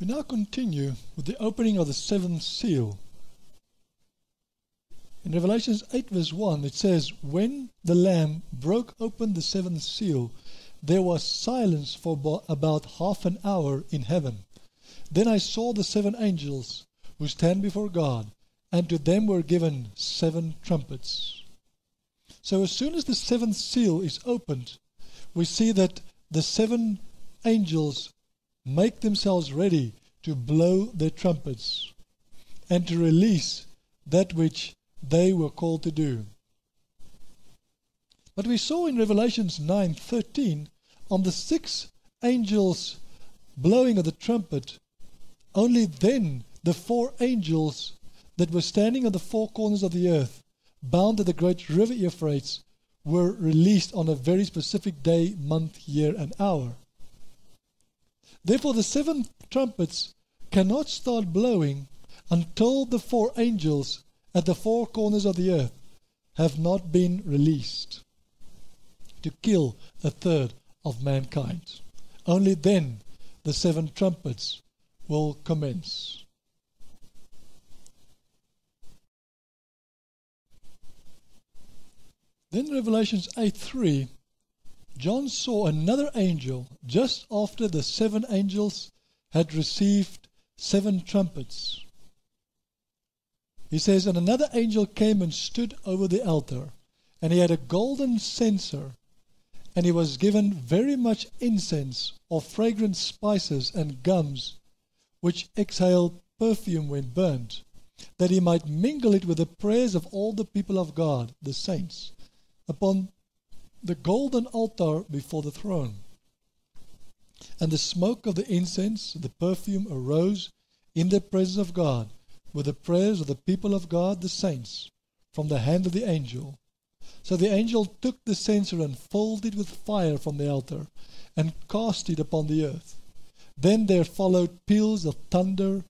We now continue with the opening of the seventh seal. In Revelation 8 verse 1 it says, "When the Lamb broke open the seventh seal, there was silence for about half an hour in heaven. Then I saw the 7 angels who stand before God, and to them were given 7 trumpets." So as soon as the seventh seal is opened, we see that the 7 angels make themselves ready to blow their trumpets and to release that which they were called to do. But we saw in Revelations 9:13, on the 6 angels blowing of the trumpet, only then the 4 angels that were standing on the 4 corners of the earth, bound to the great river Euphrates, were released on a very specific day, month, year, and hour. Therefore the 7 trumpets cannot start blowing until the 4 angels at the 4 corners of the earth have not been released to kill a third of mankind. Only then the 7 trumpets will commence. Then Revelations 8:3, John saw another angel just after the 7 angels had received 7 trumpets. He says, "And another angel came and stood over the altar, and he had a golden censer, and he was given very much incense of fragrant spices and gums, which exhaled perfume when burnt, that he might mingle it with the prayers of all the people of God, the saints, upon the golden altar before the throne. And the smoke of the incense, the perfume, arose in the presence of God, with the prayers of the people of God, the saints, from the hand of the angel. So the angel took the censer and filled it with fire from the altar, and cast it upon the earth. Then there followed peals of thunder,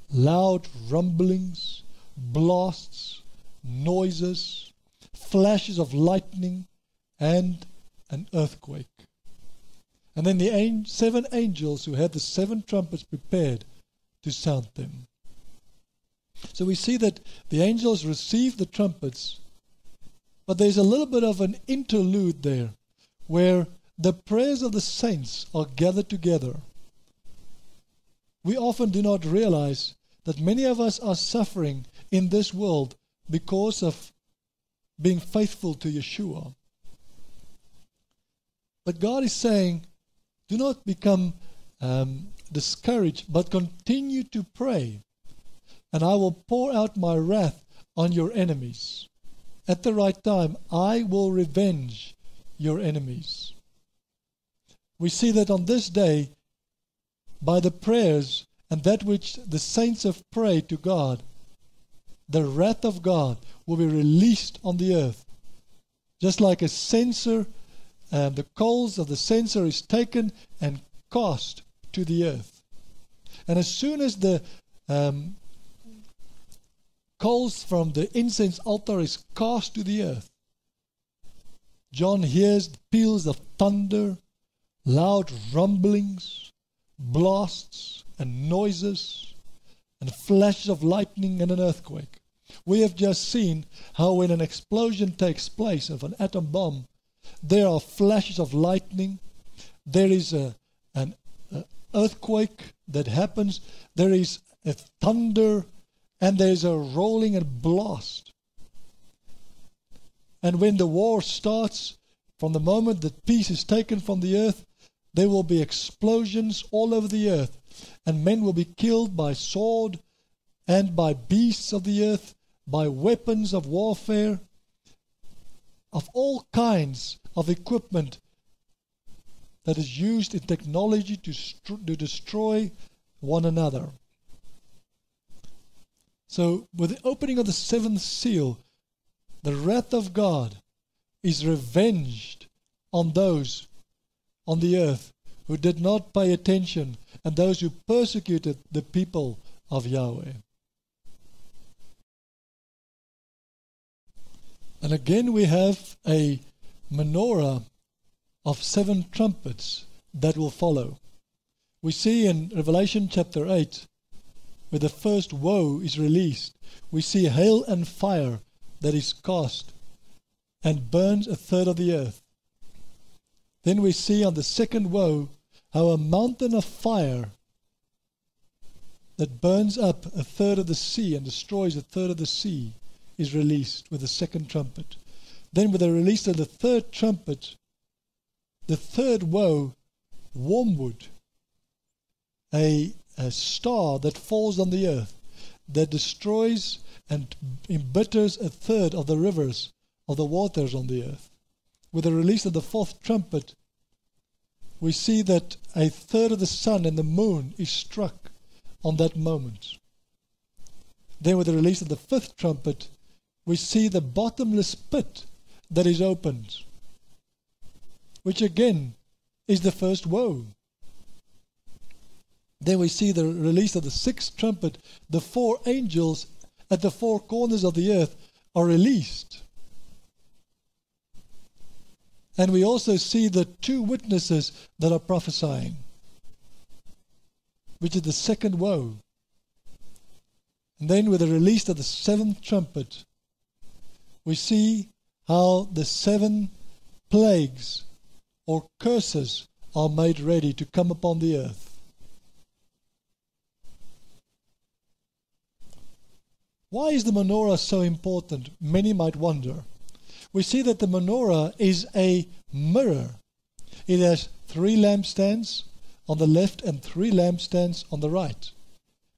loud rumblings, blasts, noises, flashes of lightning, and an earthquake. And then the 7 angels who had the 7 trumpets prepared to sound them." So we see that the angels received the trumpets, but there's a little bit of an interlude there where the prayers of the saints are gathered together. We often do not realize that many of us are suffering in this world because of being faithful to Yeshua. But God is saying, do not become discouraged, but continue to pray, and I will pour out my wrath on your enemies. At the right time, I will revenge your enemies. We see that on this day, by the prayers and that which the saints have prayed to God, the wrath of God will be released on the earth. Just like a censer, the coals of the censer is taken and cast to the earth. And as soon as the coals from the incense altar is cast to the earth, John hears peals of thunder, loud rumblings, blasts and noises, and flashes of lightning and an earthquake. We have just seen how when an explosion takes place of an atom bomb, there are flashes of lightning, there is an earthquake that happens, there is a thunder, and there is a rolling and blast. And when the war starts, from the moment that peace is taken from the earth, there will be explosions all over the earth, and men will be killed by sword and by beasts of the earth, by weapons of warfare, of all kinds of equipment that is used in technology to destroy one another. So with the opening of the 7th seal, the wrath of God is revenged on those on the earth who did not pay attention and those who persecuted the people of Yahweh. And again we have a menorah of 7 trumpets that will follow. We see in Revelation chapter 8, where the first woe is released, we see hail and fire that is cast and burns a third of the earth. Then we see on the second woe how a mountain of fire that burns up a third of the sea and destroys a third of the sea is released with the second trumpet. Then with the release of the third trumpet, the third woe, wormwood, a star that falls on the earth, that destroys and embitters a third of the rivers of the waters on the earth. With the release of the fourth trumpet, we see that a third of the sun and the moon is struck on that moment. Then with the release of the fifth trumpet, we see the bottomless pit that is opened, which again is the first woe. Then we see the release of the sixth trumpet. The four angels at the four corners of the earth are released. And we also see the two witnesses that are prophesying, which is the second woe. And then with the release of the seventh trumpet, we see how the seven plagues or curses are made ready to come upon the earth. Why is the menorah so important? Many might wonder. We see that the menorah is a mirror. It has 3 lampstands on the left and 3 lampstands on the right,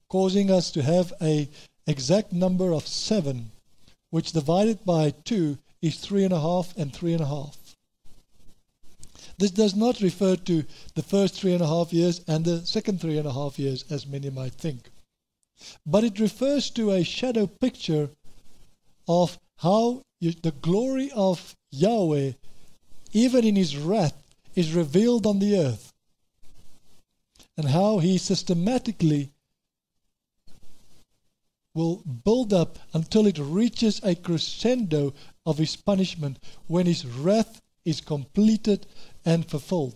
causing us to have an exact number of 7, which divided by 2 is 3.5 and 3.5. This does not refer to the first 3.5 years and the second 3.5 years, as many might think. But it refers to a shadow picture of how the glory of Yahweh, even in his wrath, is revealed on the earth, and how he systematically will build up until it reaches a crescendo of his punishment when his wrath is completed and fulfilled,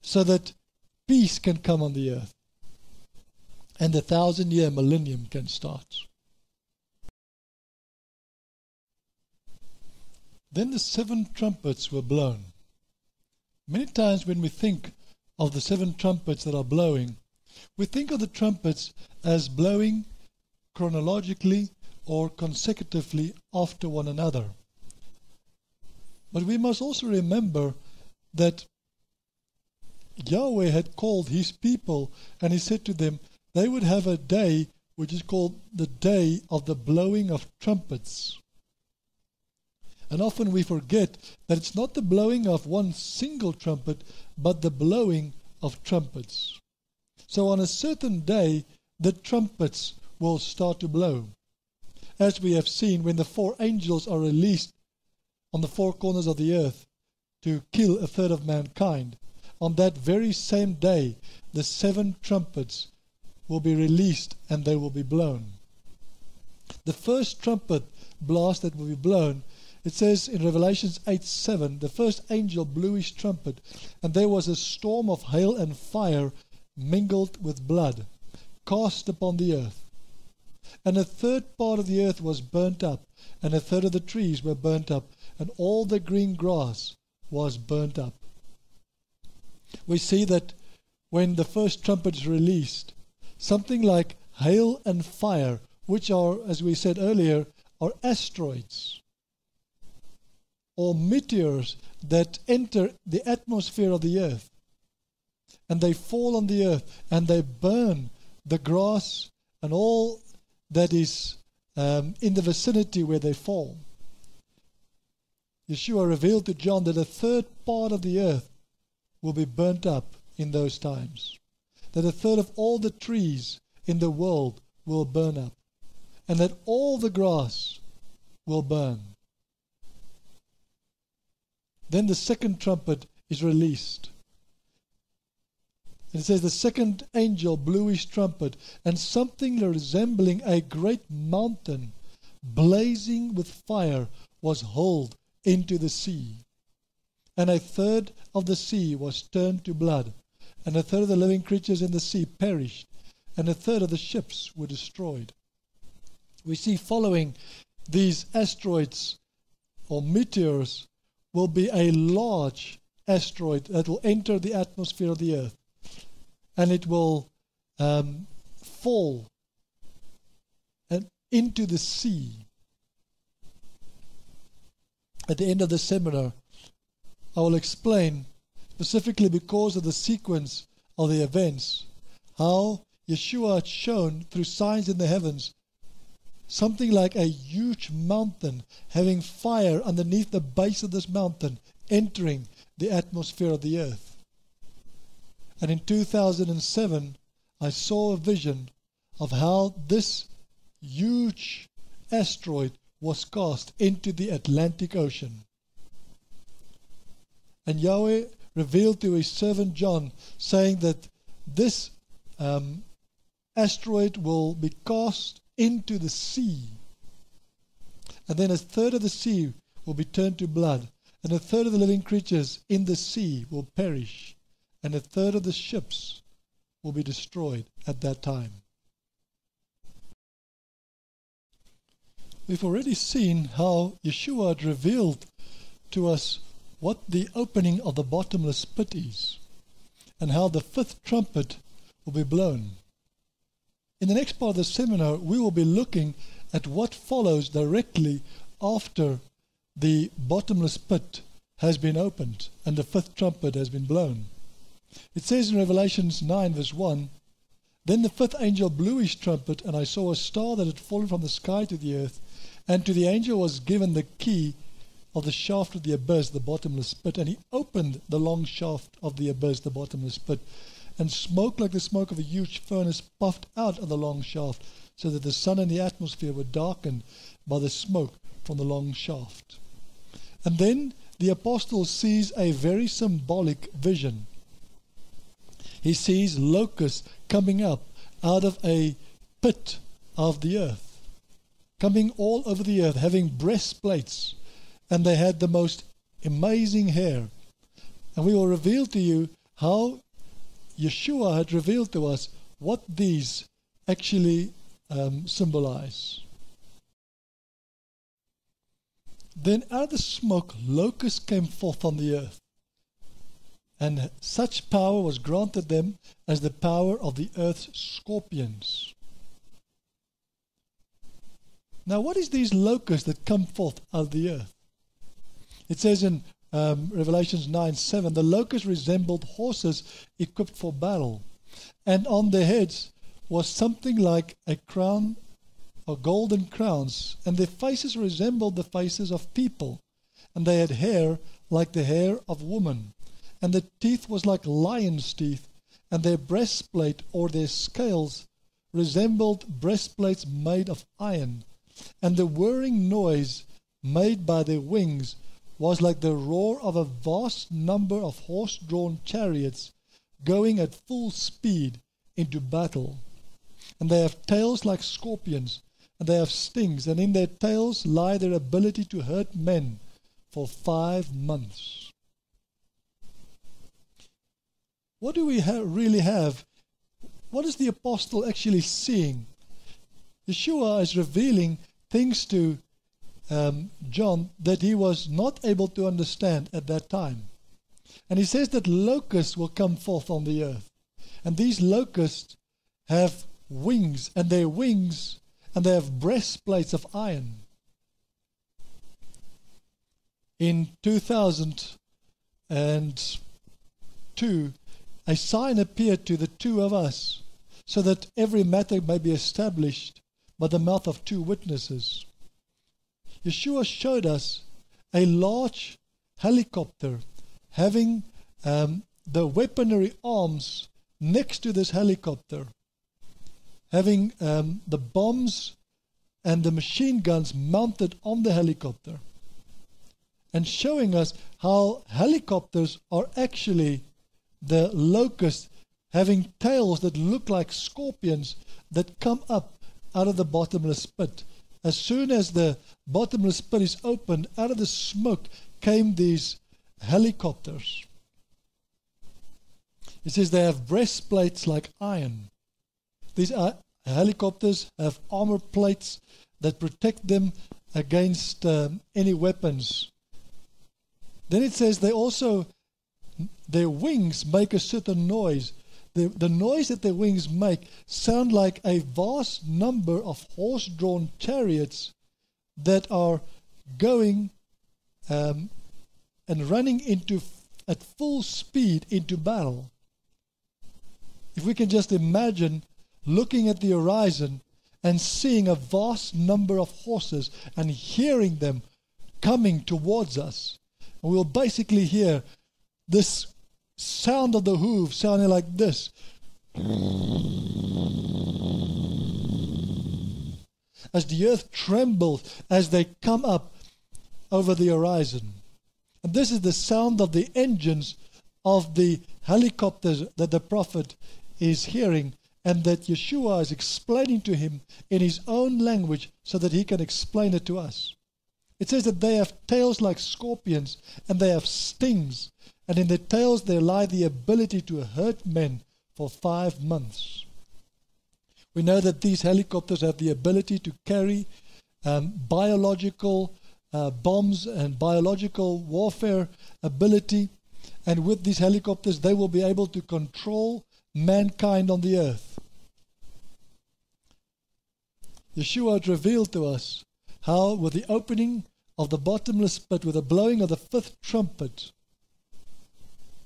so that peace can come on the earth and the 1,000-year millennium can start. Then the 7 trumpets were blown. Many times when we think of the 7 trumpets that are blowing, we think of the trumpets as blowing chronologically or consecutively after one another. But we must also remember that Yahweh had called his people, and he said to them they would have a day which is called the day of the blowing of trumpets. And often we forget that it's not the blowing of one single trumpet, but the blowing of trumpets. So on a certain day, the trumpets will start to blow. As we have seen, when the 4 angels are released on the 4 corners of the earth to kill a third of mankind, on that very same day, the 7 trumpets will be released and they will be blown. The first trumpet blast that will be blown, it says in Revelation 8:7, the first angel blew his trumpet, and there was a storm of hail and fire mingled with blood, cast upon the earth. And a third part of the earth was burnt up, and a third of the trees were burnt up, and all the green grass was burnt up. We see that when the first trumpet is released, something like hail and fire, which are, as we said earlier, are asteroids or meteors that enter the atmosphere of the earth, and they fall on the earth and they burn the grass and all that is in the vicinity where they fall. Yeshua revealed to John that a third part of the earth will be burnt up in those times, that a third of all the trees in the world will burn up, and that all the grass will burn. Then the second trumpet is released. It says the second angel blew his trumpet, and something resembling a great mountain, blazing with fire, was hurled into the sea. And a third of the sea was turned to blood, and a third of the living creatures in the sea perished, and a third of the ships were destroyed. We see following these asteroids or meteors will be a large asteroid that will enter the atmosphere of the earth, and it will fall and into the sea. At the end of the seminar, I will explain, specifically because of the sequence of the events, how Yeshua had shown through signs in the heavens something like a huge mountain having fire underneath the base of this mountain entering the atmosphere of the earth. And in 2007, I saw a vision of how this huge asteroid was cast into the Atlantic Ocean. And Yahweh revealed to his servant John, saying that this asteroid will be cast into the sea. And then a third of the sea will be turned to blood, and a third of the living creatures in the sea will perish, and a third of the ships will be destroyed at that time. We've already seen how Yeshua had revealed to us what the opening of the bottomless pit is, and how the fifth trumpet will be blown. In the next part of the seminar, we will be looking at what follows directly after the bottomless pit has been opened and the fifth trumpet has been blown. It says in Revelation 9 verse 1, "Then the fifth angel blew his trumpet, and I saw a star that had fallen from the sky to the earth, and to the angel was given the key of the shaft of the abyss, the bottomless pit. And he opened the long shaft of the abyss, the bottomless pit, and smoke like the smoke of a huge furnace puffed out of the long shaft, so that the sun and the atmosphere were darkened by the smoke from the long shaft." And then the apostle sees a very symbolic vision. He sees locusts coming up out of a pit of the earth, coming all over the earth, having breastplates, and they had the most amazing hair. And we will reveal to you how Yeshua had revealed to us what these actually symbolize. Then out of the smoke locusts came forth on the earth, and such power was granted them as the power of the earth's scorpions. Now what is these locusts that come forth out of the earth? It says in Revelations 9:7, "The locusts resembled horses equipped for battle, and on their heads was something like a crown, or golden crowns, and their faces resembled the faces of people, and they had hair like the hair of women, and the teeth was like lions' teeth, and their breastplate or their scales resembled breastplates made of iron, and the whirring noise made by their wings was like the roar of a vast number of horse-drawn chariots going at full speed into battle. And they have tails like scorpions, and they have stings, and in their tails lie their ability to hurt men for 5 months." What do we really have? What is the apostle actually seeing? Yeshua is revealing things to John that he was not able to understand at that time. And he says that locusts will come forth on the earth. And these locusts have wings, and their wings, and they have breastplates of iron. In 2002, a sign appeared to the two of us, so that every matter may be established by the mouth of 2 witnesses. Yeshua showed us a large helicopter having the weaponry arms next to this helicopter, having the bombs and the machine guns mounted on the helicopter, and showing us how helicopters are actually the locusts having tails that look like scorpions that come up out of the bottomless pit. As soon as the bottomless pit is opened, out of the smoke came these helicopters. It says they have breastplates like iron. These helicopters have armor plates that protect them against any weapons. Then it says their wings make a certain noise. The noise that their wings make sound like a vast number of horse-drawn chariots that are going and running at full speed into battle. If we can just imagine looking at the horizon and seeing a vast number of horses and hearing them coming towards us, and we'll basically hear this sound of the hooves sounding like this. As the earth trembles as they come up over the horizon. And this is the sound of the engines of the helicopters that the prophet is hearing, and that Yeshua is explaining to him in his own language so that he can explain it to us. It says that they have tails like scorpions, and they have stings, and in their tails there lie the ability to hurt men for 5 months. We know that these helicopters have the ability to carry biological bombs and biological warfare ability, and with these helicopters they will be able to control mankind on the earth. Yeshua had revealed to us how with the opening of the bottomless pit, with the blowing of the fifth trumpet,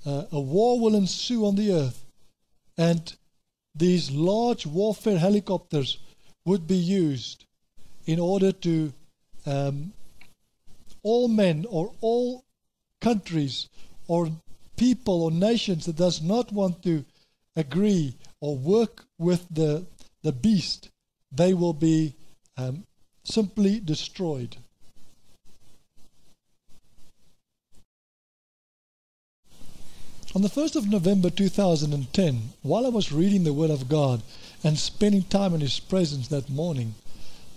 a war will ensue on the earth, and these large warfare helicopters would be used in order to all men or all countries or people or nations that does not want to agree or work with the beast, they will be simply destroyed. On the 1st of November 2010, while I was reading the Word of God and spending time in His presence that morning,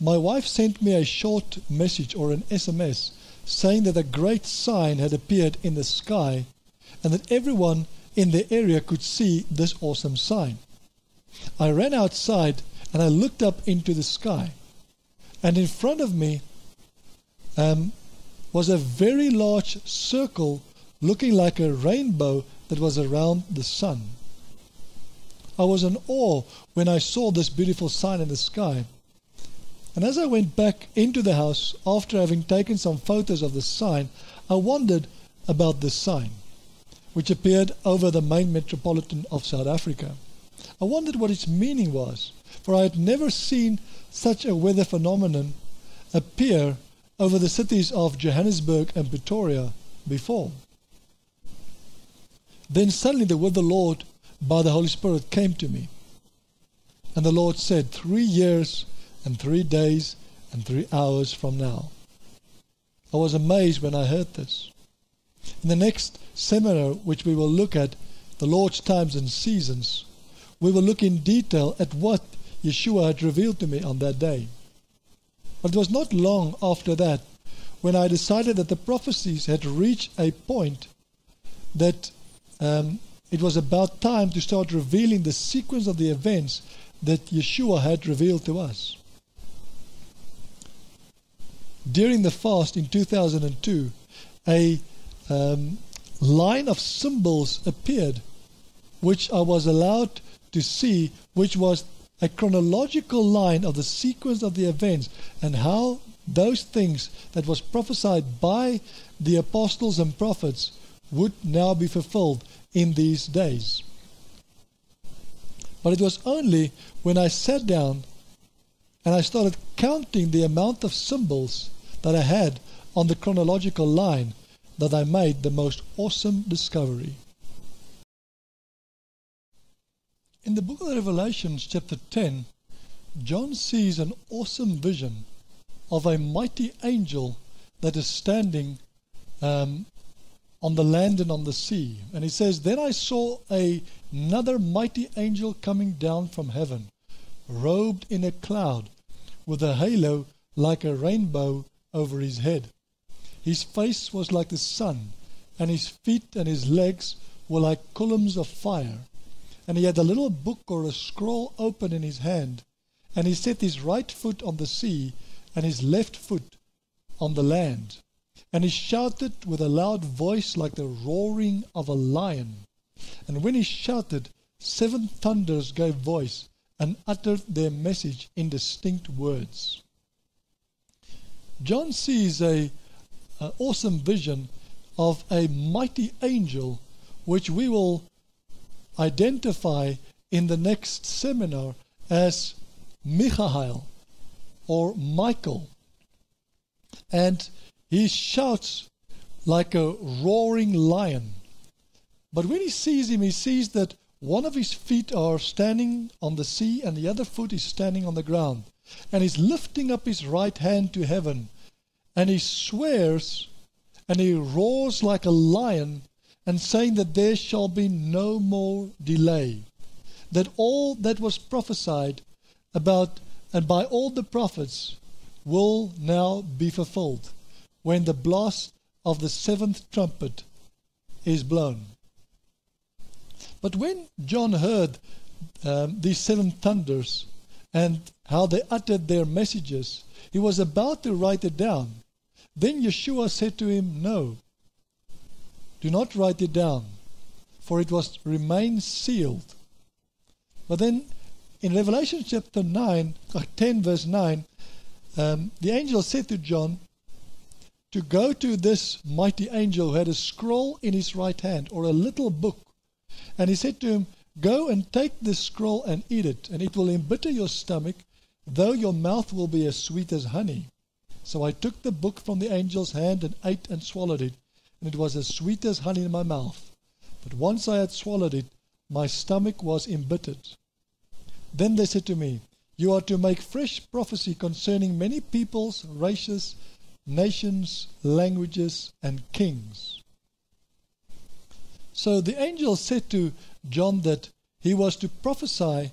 my wife sent me a short message or an SMS saying that a great sign had appeared in the sky and that everyone in the area could see this awesome sign. I ran outside and I looked up into the sky, and in front of me was a very large circle looking like a rainbow that was around the sun. I was in awe when I saw this beautiful sign in the sky. And as I went back into the house after having taken some photos of the sign, I wondered about this sign, which appeared over the main metropolitan of South Africa. I wondered what its meaning was, for I had never seen such a weather phenomenon appear over the cities of Johannesburg and Pretoria before. Then suddenly the word of the Lord by the Holy Spirit came to me. And the Lord said, 3 years and 3 days and 3 hours from now. I was amazed when I heard this. In the next seminar, which we will look at, the Lord's times and seasons, we will look in detail at what Yeshua had revealed to me on that day. But it was not long after that when I decided that the prophecies had reached a point that it was about time to start revealing the sequence of the events that Yeshua had revealed to us. During the fast in 2002, a line of symbols appeared, which I was allowed to see, which was a chronological line of the sequence of the events and how those things that was prophesied by the apostles and prophets would now be fulfilled in these days. But it was only when I sat down and I started counting the amount of symbols that I had on the chronological line that I made the most awesome discovery. In the book of Revelation, chapter 10, John sees an awesome vision of a mighty angel that is standing on the land and on the sea. And he says, Then I saw another mighty angel coming down from heaven, robed in a cloud, with a halo like a rainbow over his head. His face was like the sun, and his feet and his legs were like columns of fire. and he had a little book or a scroll open in his hand, and he set his right foot on the sea and his left foot on the land. And he shouted with a loud voice like the roaring of a lion. And when he shouted, 7 thunders gave voice and uttered their message in distinct words. John sees an awesome vision of a mighty angel, which we will identify in the next seminar as Michael or Michael. And he shouts like a roaring lion. But when he sees him, he sees that one of his feet are standing on the sea and the other foot is standing on the ground. And he's lifting up his right hand to heaven. And he swears and he roars like a lion, and saying that there shall be no more delay. That all that was prophesied about and by all the prophets will now be fulfilled when the blast of the 7th trumpet is blown. But when John heard these 7 thunders and how they uttered their messages, he was about to write it down. Then Yeshua said to him, "No, do not write it down, for it was remain sealed." But then in Revelation chapter 10 verse 9, the angel said to John to go to this mighty angel who had a scroll in his right hand, or a little book. And he said to him, "Go and take this scroll and eat it, and it will embitter your stomach, though your mouth will be as sweet as honey." So I took the book from the angel's hand and ate and swallowed it, and it was as sweet as honey in my mouth. But once I had swallowed it, my stomach was embittered. Then they said to me, "You are to make fresh prophecy concerning many peoples, races, nations, languages, and kings." So the angel said to John that he was to prophesy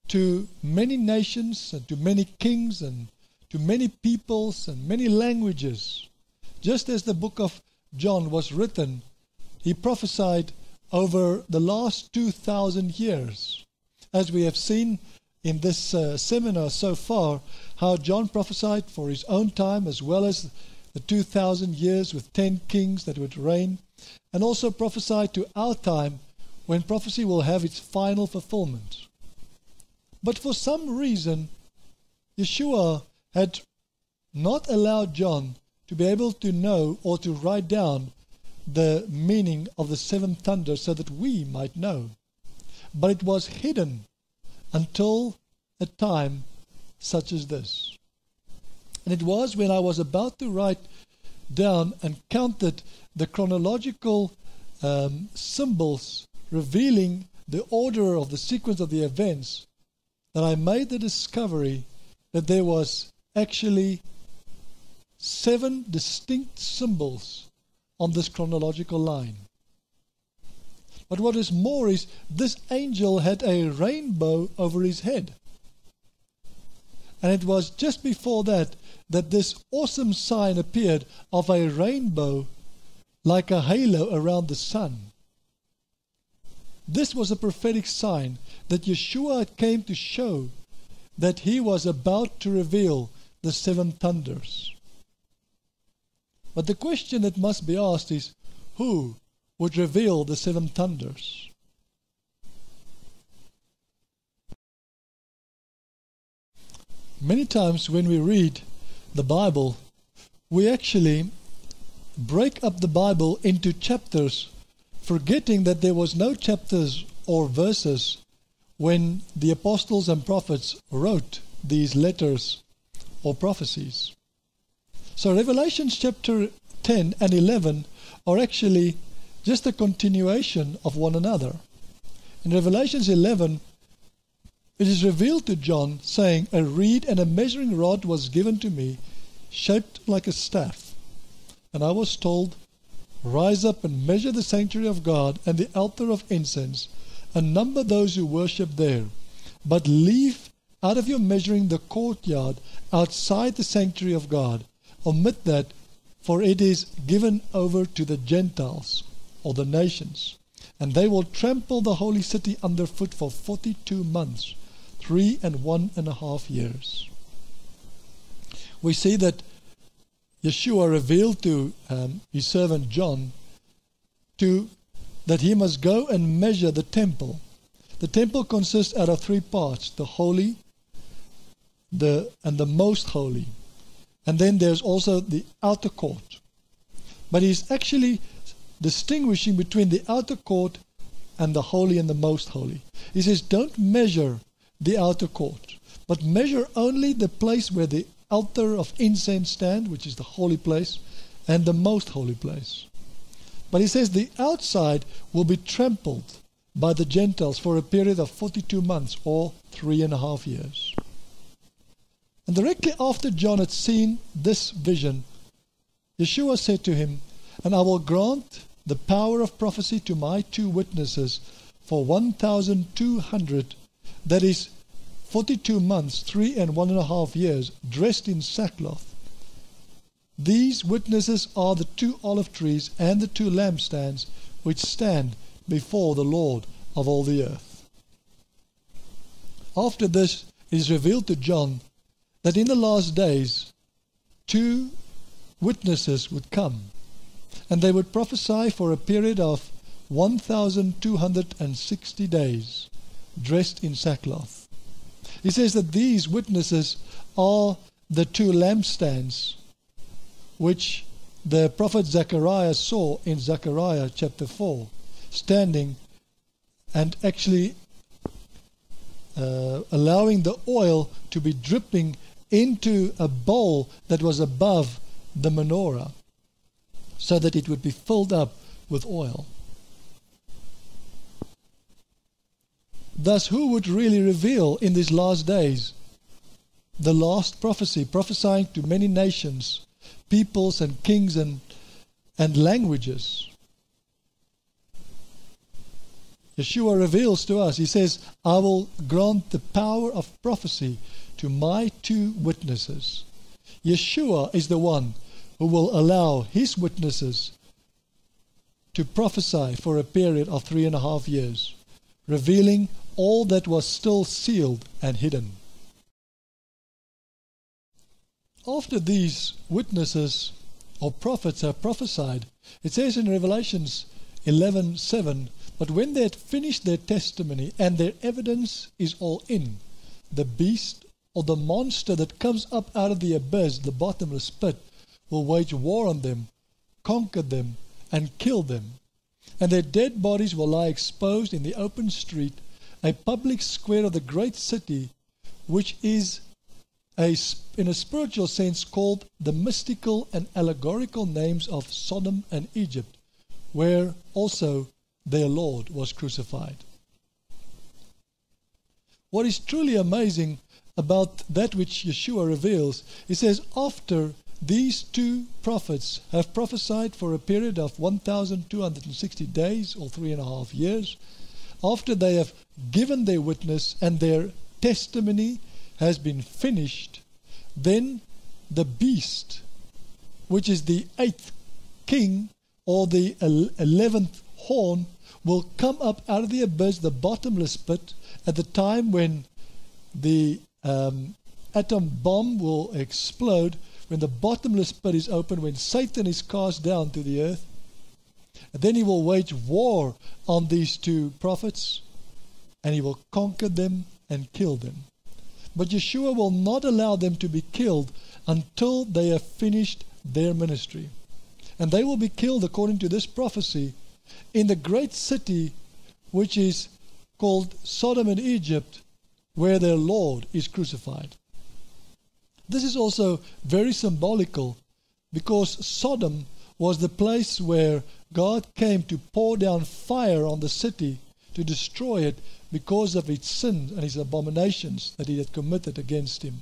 to many nations and to many kings and to many peoples and many languages. Just as the book of John was written, he prophesied over the last 2,000 years. As we have seen in this seminar so far, how John prophesied for his own time as well as the 2,000 years with 10 kings that would reign, and also prophesied to our time when prophecy will have its final fulfillment. But for some reason, Yeshua had not allowed John to be able to know or to write down the meaning of the 7 thunders so that we might know. But it was hidden until a time such as this. And it was when I was about to write down and counted the chronological symbols revealing the order of the sequence of the events that I made the discovery that there was actually 7 distinct symbols on this chronological line. But what is more is this angel had a rainbow over his head. And it was just before that this awesome sign appeared of a rainbow like a halo around the sun. This was a prophetic sign that Yeshua came to show that he was about to reveal the 7 thunders. But the question that must be asked is, who would reveal the 7 thunders? Many times when we read the Bible, we actually break up the Bible into chapters, forgetting that there was no chapters or verses when the apostles and prophets wrote these letters or prophecies. So Revelations chapter 10 and 11 are actually just a continuation of one another. In Revelations 11, it is revealed to John, saying, "A reed and a measuring rod was given to me, shaped like a staff. And I was told, rise up and measure the sanctuary of God and the altar of incense, and number those who worship there. But leave out of your measuring the courtyard outside the sanctuary of God. Omit that, for it is given over to the Gentiles," or the nations. and they will trample the holy city underfoot for 42 months, 3 and 1.5 years. We see that Yeshua revealed to his servant John that he must go and measure the temple. The temple consists out of 3 parts: the holy, and the most holy. And then there's also the outer court. But he's actually distinguishing between the outer court and the holy and the most holy. He says, don't measure the outer court, but measure only the place where the altar of incense stand, which is the holy place, and the most holy place. But he says the outside will be trampled by the Gentiles for a period of 42 months, or 3.5 years. And directly after John had seen this vision, Yeshua said to him, and I will grant the power of prophecy to my 2 witnesses for 1,200, that is 42 months, 3 and 1.5 years, dressed in sackcloth. These witnesses are the 2 olive trees and the 2 lampstands which stand before the Lord of all the earth. After this, it is revealed to John that in the last days 2 witnesses would come, and they would prophesy for a period of 1,260 days, dressed in sackcloth. He says that these witnesses are the 2 lampstands which the prophet Zechariah saw in Zechariah chapter 4, standing and actually allowing the oil to be dripping into a bowl that was above the menorah, so that it would be filled up with oil. Thus, who would really reveal in these last days the last prophecy, prophesying to many nations, peoples and kings and languages? Yeshua reveals to us, he says, I will grant the power of prophecy to my 2 witnesses. Yeshua is the one who will allow his witnesses to prophesy for a period of 3.5 years, revealing all that was still sealed and hidden. After these witnesses or prophets have prophesied, it says in Revelations 11:7, but when they had finished their testimony and their evidence is all in, the beast or the monster that comes up out of the abyss, the bottomless pit, will wage war on them, conquer them, and kill them. And their dead bodies will lie exposed in the open street, a public square of the great city, which is in a spiritual sense called the mystical and allegorical names of Sodom and Egypt, where also their Lord was crucified. What is truly amazing about that which Yeshua reveals, he says, after these 2 prophets have prophesied for a period of 1,260 days or 3.5 years, after they have given their witness and their testimony has been finished, then the beast, which is the 8th king or the 11th horn, will come up out of the abyss, the bottomless pit, at the time when the atom bomb will explode, when the bottomless pit is open, when Satan is cast down to the earth. And then he will wage war on these 2 prophets, and he will conquer them and kill them. But Yeshua will not allow them to be killed until they have finished their ministry. And they will be killed, according to this prophecy, in the great city which is called Sodom and Egypt, where their Lord is crucified. This is also very symbolical, because Sodom was the place where God came to pour down fire on the city to destroy it because of its sins and its abominations that he had committed against him.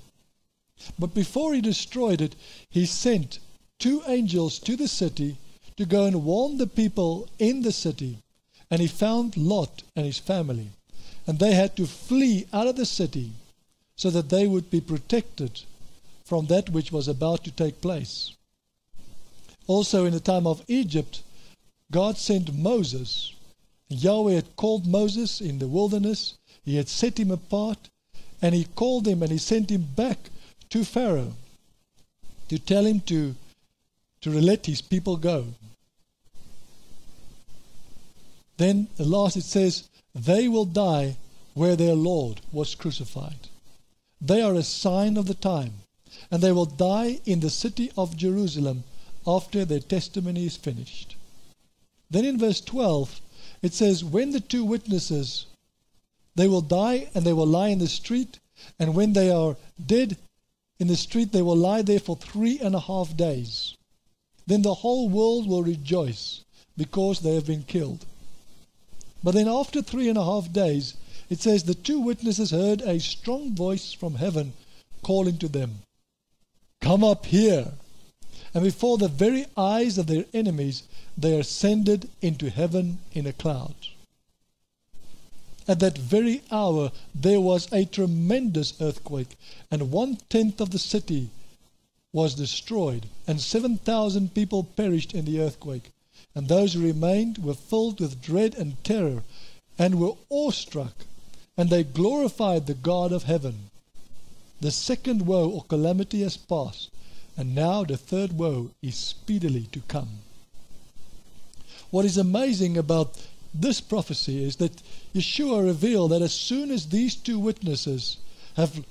But before he destroyed it, he sent 2 angels to the city to go and warn the people in the city. And he found Lot and his family. And they had to flee out of the city so that they would be protected from that which was about to take place. Also in the time of Egypt, God sent Moses. Yahweh had called Moses in the wilderness. He had set him apart, and he called him and he sent him back to Pharaoh to tell him to let his people go. Then at last it says, they will die where their Lord was crucified. They are a sign of the time, and they will die in the city of Jerusalem after their testimony is finished. Then in verse 12 it says, when the two witnesses, they will die and they will lie in the street, and when they are dead in the street they will lie there for 3.5 days. Then the whole world will rejoice because they have been killed. But then after 3.5 days, it says the two witnesses heard a strong voice from heaven calling to them, come up here. And before the very eyes of their enemies, they ascended into heaven in a cloud. At that very hour, there was a tremendous earthquake, and 1/10 of the city was destroyed, and 7,000 people perished in the earthquake. And those who remained were filled with dread and terror, and were awestruck, and they glorified the God of heaven. The second woe or calamity has passed, and now the third woe is speedily to come. What is amazing about this prophecy is that Yeshua revealed that as soon as these two witnesses have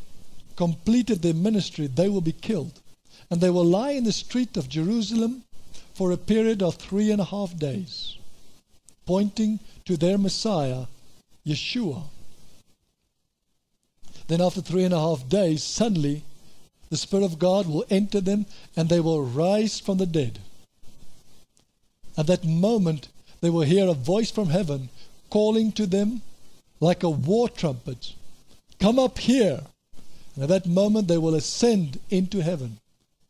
completed their ministry, they will be killed. And they will lie in the street of Jerusalem for a period of 3.5 days, pointing to their Messiah, Yeshua. Then after 3.5 days, suddenly the Spirit of God will enter them and they will rise from the dead. At that moment, they will hear a voice from heaven calling to them like a war trumpet, come up here. And at that moment, they will ascend into heaven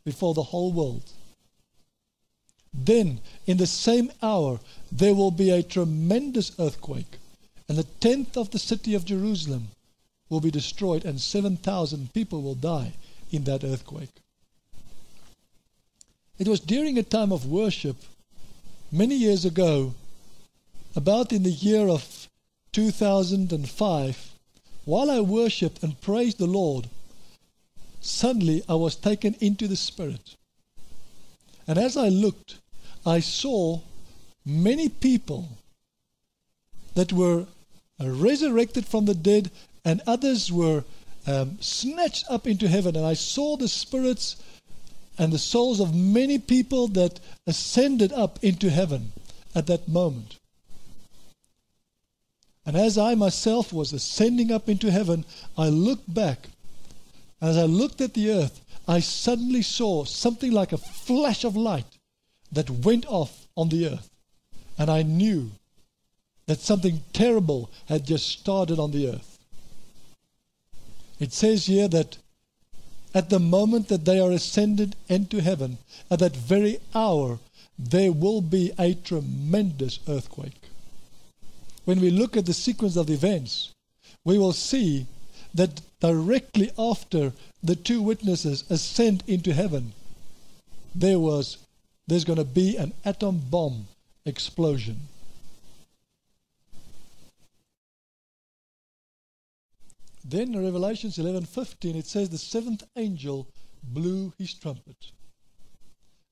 before the whole world. Then, in the same hour, there will be a tremendous earthquake, and 1/10 of the city of Jerusalem will be destroyed, and 7,000 people will die in that earthquake. It was during a time of worship many years ago, about in the year of 2005, while I worshipped and praised the Lord, suddenly I was taken into the Spirit. And as I looked, I saw many people that were resurrected from the dead, and others were snatched up into heaven. And I saw the spirits and the souls of many people that ascended up into heaven at that moment. And as I myself was ascending up into heaven, I looked back. As I looked at the earth, I suddenly saw something like a flash of light that went off on the earth. And I knew that something terrible had just started on the earth. It says here that at the moment that they are ascended into heaven, at that very hour, there will be a tremendous earthquake. When we look at the sequence of events, we will see that directly after the two witnesses ascend into heaven, there's going to be an atom bomb explosion. Then in Revelation 11:15 it says the seventh angel blew his trumpet.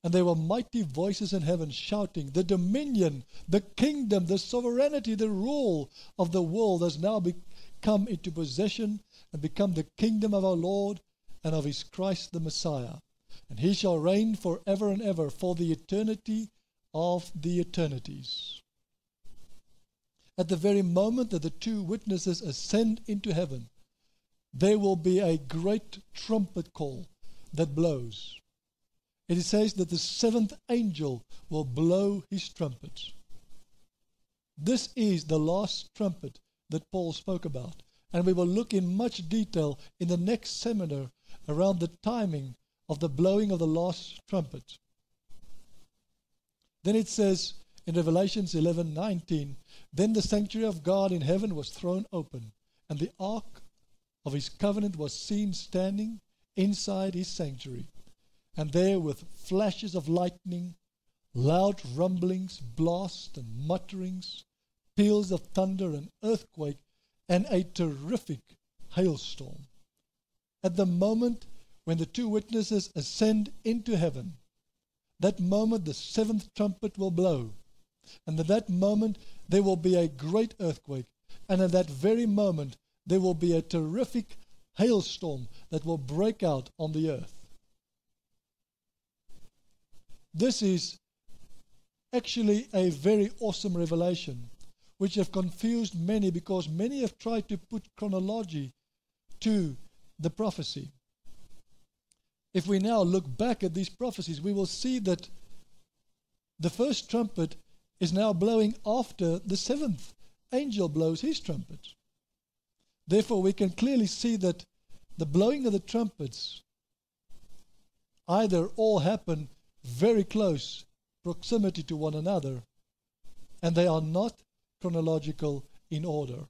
And there were mighty voices in heaven shouting, the dominion, the kingdom, the sovereignty, the rule of the world has now come into possession and become the kingdom of our Lord and of his Christ the Messiah. And he shall reign forever and ever for the eternity of the eternities. At the very moment that the two witnesses ascend into heaven, there will be a great trumpet call that blows. It says that the seventh angel will blow his trumpet. This is the last trumpet that Paul spoke about. And we will look in much detail in the next seminar around the timing of the blowing of the last trumpet. Then it says in Revelation 11:19, then the sanctuary of God in heaven was thrown open, and the ark of his covenant was seen standing inside his sanctuary. And there with flashes of lightning, loud rumblings, blasts and mutterings, peals of thunder, an earthquake, and a terrific hailstorm. At the moment when the two witnesses ascend into heaven, that moment the seventh trumpet will blow, and at that moment there will be a great earthquake, and at that very moment there will be a terrific hailstorm that will break out on the earth. This is actually a very awesome revelation, which have confused many because many have tried to put chronology to the prophecy. If we now look back at these prophecies, we will see that the first trumpet is now blowing after the seventh angel blows his trumpet. Therefore, we can clearly see that the blowing of the trumpets either all happen very close proximity to one another, and they are not chronological in order.